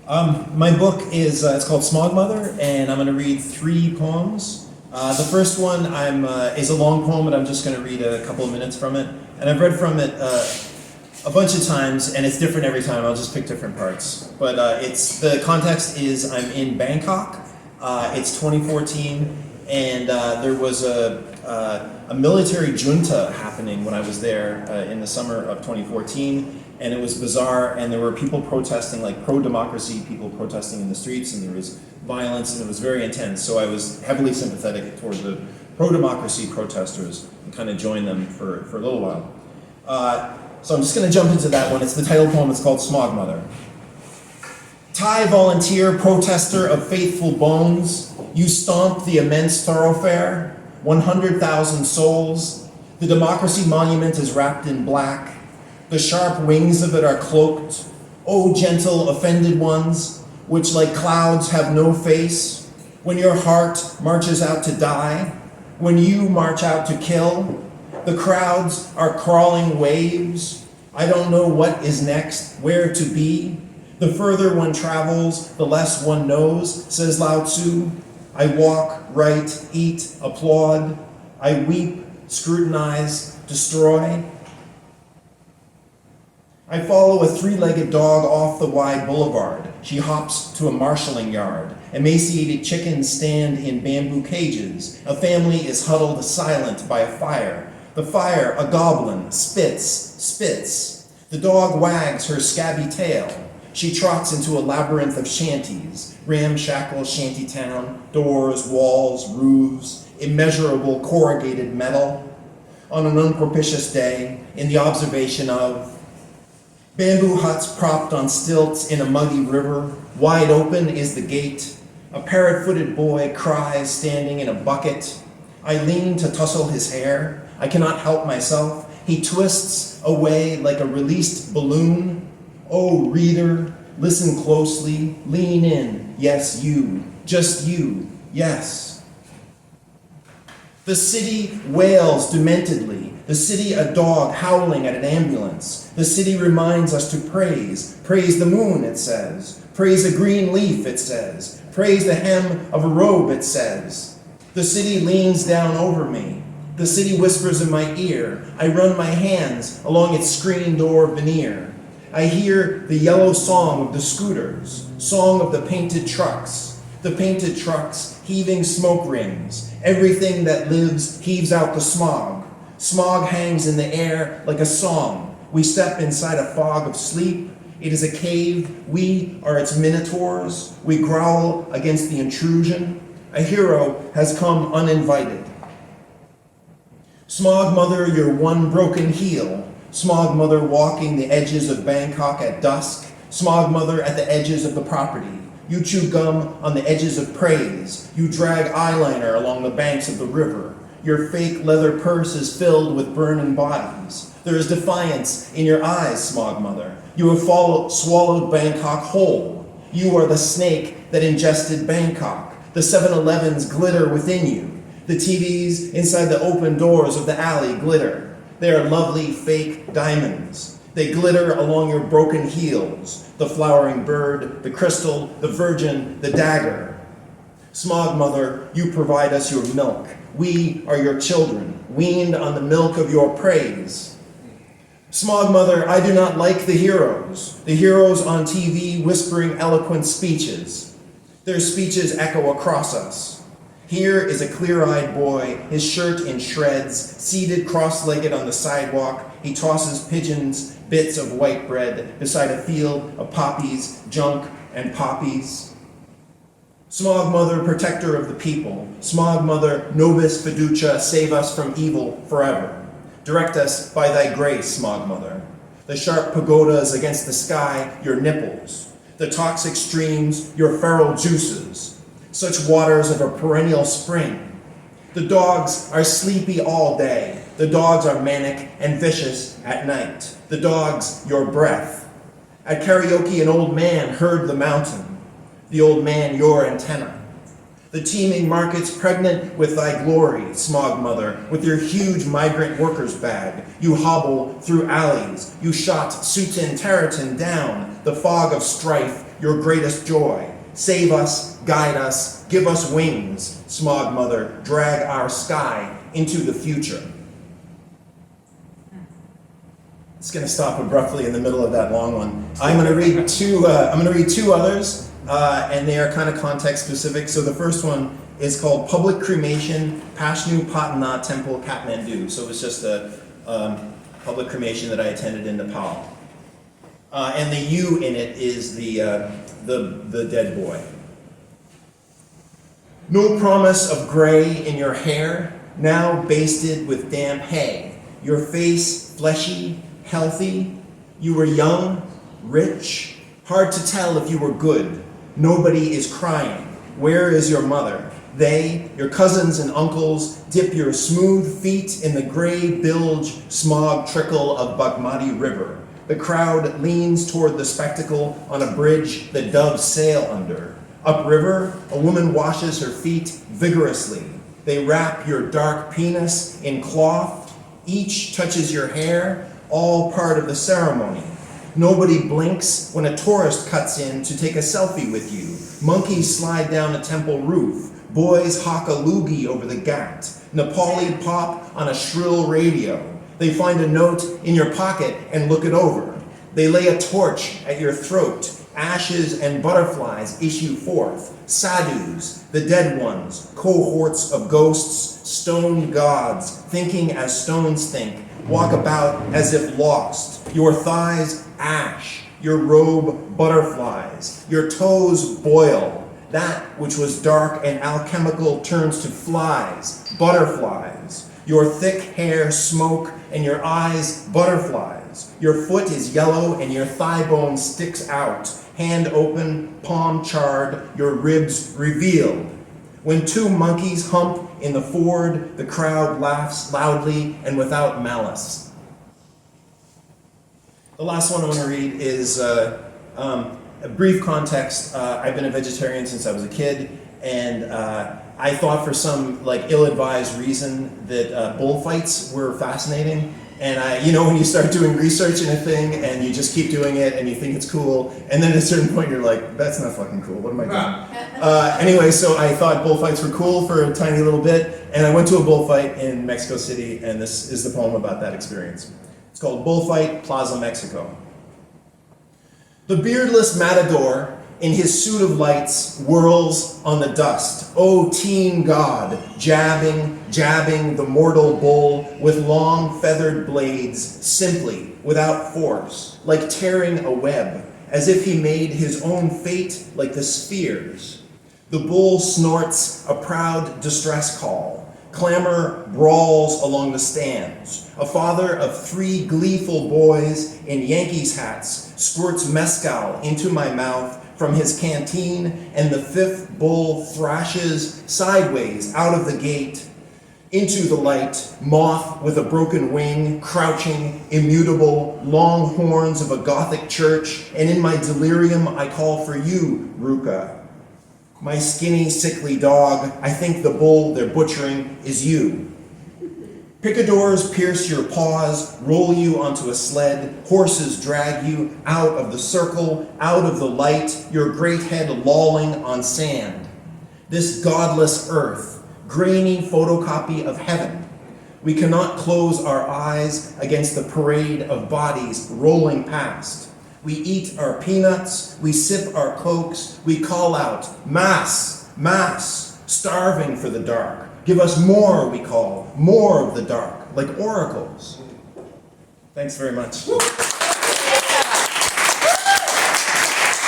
My book is it's called Smog Mother, and I'm going to read 3 poems. The first one is a long poem, but I'm just going to read a couple of minutes from it. And I've read from it a bunch of times, and it's different every time. I'll just pick different parts. But the context is I'm in Bangkok. It's 2014, and there was a military junta happening when I was there in the summer of 2014. And it was bizarre, and there were people protesting, like pro-democracy people protesting in the streets, and there was violence, and it was very intense. So I was heavily sympathetic toward the pro-democracy protesters and kind of joined them for a little while. So I'm just going to jump into that one. It's the title poem. It's called Smog Mother. Thai volunteer protester of faithful bones, you stomp the immense thoroughfare, 100,000 souls. The democracy monument is wrapped in black. The sharp wings of it are cloaked. O gentle offended ones, which like clouds have no face. When your heart marches out to die, when you march out to kill, the crowds are crawling waves. I don't know what is next, where to be. The further one travels, the less one knows, says Lao Tzu. I walk, write, eat, applaud. I weep, scrutinize, destroy. I follow a 3-legged dog off the wide boulevard. She hops to a marshalling yard. Emaciated chickens stand in bamboo cages. A family is huddled silent by a fire. The fire, a goblin, spits. The dog wags her scabby tail. She trots into a labyrinth of shanties. Ramshackle shantytown, doors, walls, roofs, immeasurable corrugated metal. On an unpropitious day, in the observation of bamboo huts propped on stilts in a muggy river. Wide open is the gate. A parrot-footed boy cries standing in a bucket. I lean to tussle his hair. I cannot help myself. He twists away like a released balloon. Oh, reader, listen closely. Lean in. Yes, you. Just you. Yes. The city wails dementedly. The city a dog howling at an ambulance. The city reminds us to praise. Praise the moon, it says. Praise a green leaf, it says. Praise the hem of a robe, it says. The city leans down over me. The city whispers in my ear. I run my hands along its screen door veneer. I hear the yellow song of the scooters, song of the painted trucks. The painted trucks heaving smoke rings. Everything that lives heaves out the smog. Smog hangs in the air like a song. We step inside a fog of sleep. It is a cave. We are its minotaurs. We growl against the intrusion. A hero has come uninvited. Smog Mother, your one broken heel. Smog Mother walking the edges of Bangkok at dusk. Smog Mother at the edges of the property. You chew gum on the edges of praise. You drag eyeliner along the banks of the river. Your fake leather purse is filled with burning bodies. There is defiance in your eyes, Smog Mother. You have swallowed Bangkok whole. You are the snake that ingested Bangkok. The 7-Elevens glitter within you. The TVs inside the open doors of the alley glitter. They are lovely fake diamonds. They glitter along your broken heels. The flowering bird, the crystal, the virgin, the dagger. Smog Mother, you provide us your milk. We are your children, weaned on the milk of your praise. Smog Mother, I do not like the heroes on TV whispering eloquent speeches. Their speeches echo across us. Here is a clear-eyed boy, his shirt in shreds, seated cross-legged on the sidewalk. He tosses pigeons, bits of white bread, beside a field of poppies, junk, and poppies. Smog Mother, protector of the people. Smog Mother, nobis fiducia, save us from evil forever. Direct us by thy grace, Smog Mother. The sharp pagodas against the sky, your nipples. The toxic streams, your feral juices. Such waters of a perennial spring. The dogs are sleepy all day. The dogs are manic and vicious at night. The dogs, your breath. At karaoke, an old man heard the mountain. The old man, your antenna. The teeming markets pregnant with thy glory, Smog Mother, with your huge migrant workers bag. You hobble through alleys. You shot Sutin Taratin down, the fog of strife, your greatest joy. Save us, guide us, give us wings, Smog Mother, drag our sky into the future. It's going to stop abruptly in the middle of that long one. I'm going to read two others, and they are kind of context specific. So the first one is called Public Cremation, Pashnu Patna Temple, Kathmandu. So it was just a public cremation that I attended in Nepal. And the U in it is the dead boy. No promise of gray in your hair, now basted with damp hay. Your face fleshy, healthy. You were young, rich. Hard to tell if you were good. Nobody is crying. Where is your mother? They, your cousins and uncles, dip your smooth feet in the gray bilge smog trickle of Bagmati River. The crowd leans toward the spectacle on a bridge that doves sail under. Upriver, a woman washes her feet vigorously. They wrap your dark penis in cloth. Each touches your hair, all part of the ceremony. Nobody blinks when a tourist cuts in to take a selfie with you. Monkeys slide down a temple roof. Boys hawk a loogie over the ghat. Nepali pop on a shrill radio. They find a note in your pocket and look it over. They lay a torch at your throat. Ashes and butterflies issue forth. Sadhus, the dead ones, cohorts of ghosts, stone gods, thinking as stones think, walk about as if lost. Your thighs ash, your robe butterflies, your toes boil. That which was dark and alchemical turns to flies, butterflies. Your thick hair smoke and your eyes butterflies. Your foot is yellow and your thigh bone sticks out. Hand open, palm charred, your ribs revealed. When two monkeys hump in the ford, the crowd laughs loudly and without malice. The last one I want to read is a brief context. I've been a vegetarian since I was a kid, and I thought for some ill-advised reason that bullfights were fascinating. And when you start doing research in a thing and you just keep doing it and you think it's cool, and then at a certain point you're like, that's not fucking cool, what am I doing? Anyway, so I thought bullfights were cool for a tiny little bit, and I went to a bullfight in Mexico City, and this is the poem about that experience. It's called Bullfight, Plaza Mexico. The beardless matador in his suit of lights whirls on the dust. O teen god, jabbing the mortal bull with long feathered blades, simply, without force, like tearing a web, as if he made his own fate like the spheres. The bull snorts a proud distress call. Clamor brawls along the stands. A father of 3 gleeful boys in Yankees hats squirts mezcal into my mouth from his canteen, and the 5th bull thrashes sideways out of the gate into the light, moth with a broken wing, crouching, immutable, long horns of a Gothic church, and in my delirium I call for you, Ruka. My skinny, sickly dog, I think the bull they're butchering is you. Picadors pierce your paws, roll you onto a sled, horses drag you out of the circle, out of the light, your great head lolling on sand. This godless earth, grainy photocopy of heaven. We cannot close our eyes against the parade of bodies rolling past. We eat our peanuts, we sip our cokes, we call out, mass, mass, starving for the dark. Give us more, we call, more of the dark, like oracles. Thanks very much.